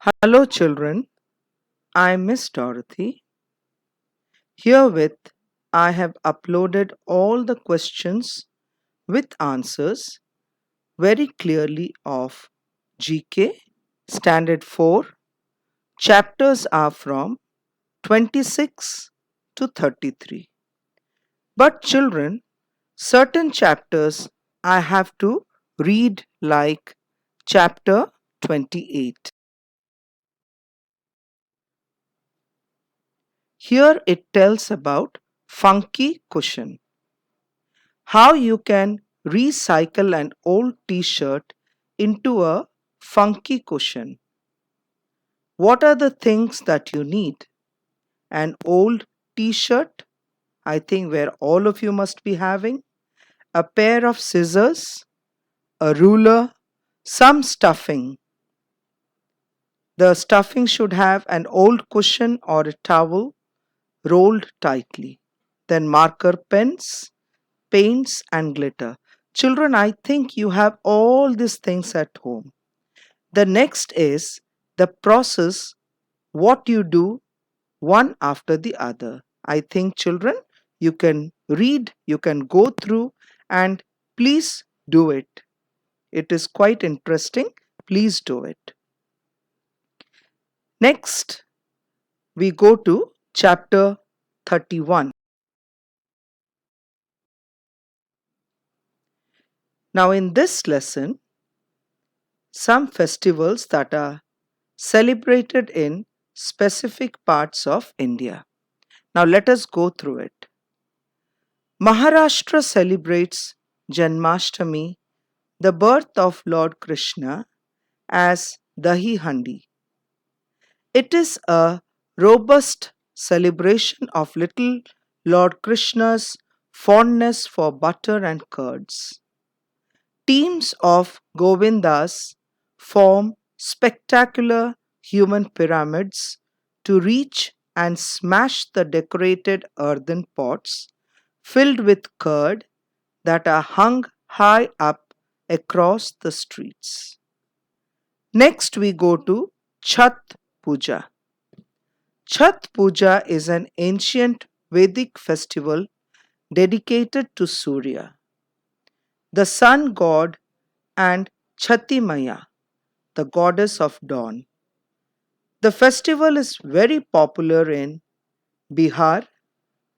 Hello, children. I'm Miss Dorothy. Herewith, I have uploaded all the questions with answers very clearly of GK Standard 4. Chapters are from 26 to 33. But, children, certain chapters I have to read, like chapter 28. Here it tells about funky cushion. How you can recycle an old t shirt into a funky cushion. What are the things that you need? An old t shirt, I think where all of you must be having, a pair of scissors, a ruler, some stuffing. The stuffing should have an old cushion or a towel rolled tightly. Then marker pens, paints, and glitter. Children, I think you have all these things at home. The next is the process, what you do one after the other. I think, children, you can read, you can go through, and please do it. It is quite interesting. Please do it. Next, we go to chapter 31. Now, in this lesson, some festivals that are celebrated in specific parts of India. Now, let us go through it. Maharashtra celebrates Janmashtami, the birth of Lord Krishna, as Dahi Handi. It is a robust celebration of little Lord Krishna's fondness for butter and curds. Teams of Govindas form spectacular human pyramids to reach and smash the decorated earthen pots filled with curd that are hung high up across the streets. Next, we go to Chhat Puja. Chhat Puja is an ancient Vedic festival dedicated to Surya, the sun god, and Chati Maya, the goddess of dawn. The festival is very popular in Bihar,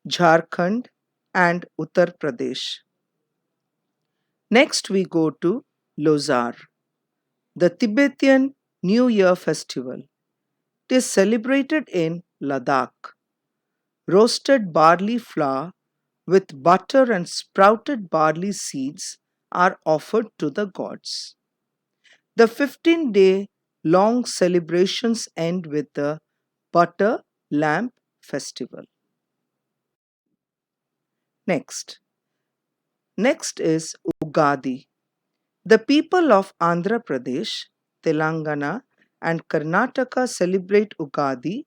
Jharkhand, and Uttar Pradesh. Next, we go to Lozar, the Tibetan New Year festival. It is celebrated in Ladakh. Roasted barley flour with butter and sprouted barley seeds are offered to the gods. The 15-day long celebrations end with the Butter Lamp Festival. Next. Next is Ugadi. The people of Andhra Pradesh, Telangana, and Karnataka celebrate Ugadi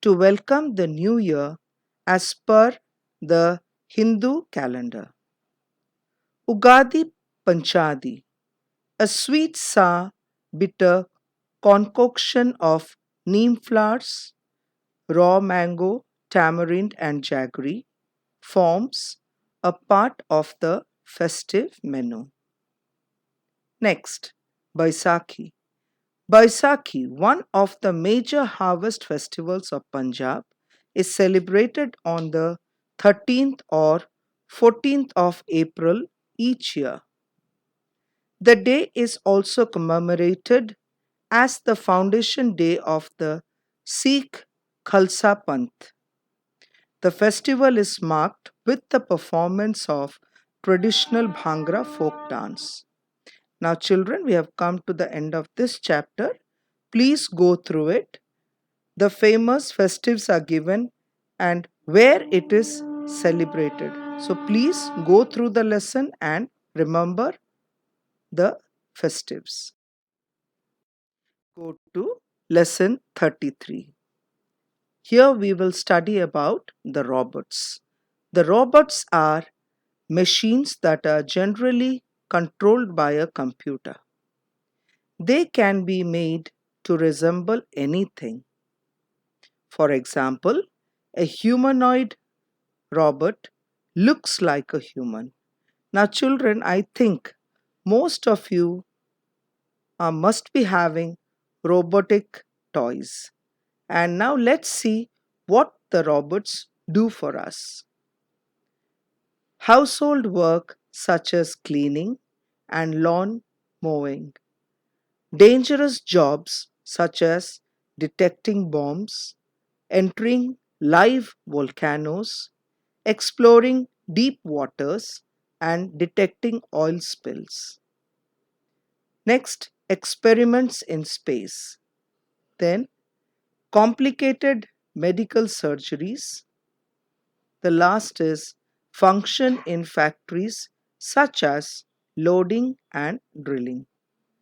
to welcome the new year as per the Hindu calendar. Ugadi Panchadi, a sweet sour bitter concoction of neem flowers, raw mango, tamarind, and jaggery, forms a part of the festive menu. Next, Baisakhi. Baisakhi, one of the major harvest festivals of Punjab, is celebrated on the 13th or 14th of April each year. The day is also commemorated as the foundation day of the Sikh Khalsa Panth. The festival is marked with the performance of traditional Bhangra folk dance. Now, children, we have come to the end of this chapter. Please go through it. The famous festives are given and where it is celebrated. So, please go through the lesson and remember the festives. Go to lesson 33. Here we will study about the robots. The robots are machines that are generally controlled by a computer. They can be made to resemble anything. For example, a humanoid robot looks like a human. Now, children, I think most of you must be having robotic toys. And now let's see what the robots do for us. Household work such as cleaning and lawn mowing. Dangerous jobs such as detecting bombs, entering live volcanoes, exploring deep waters, and detecting oil spills. Next, experiments in space. Then, complicated medical surgeries. The last is function in factories such as loading and drilling.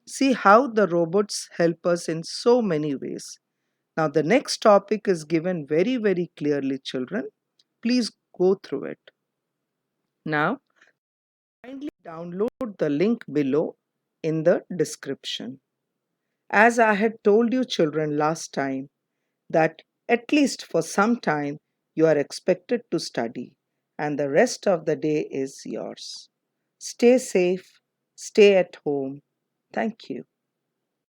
See how the robots help us in so many ways. Now, the next topic is given very, very clearly, children. Please go through it. Now, kindly download the link below in the description. As I had told you, children, last time, that at least for some time you are expected to study, and the rest of the day is yours. Stay safe, stay at home. Thank you.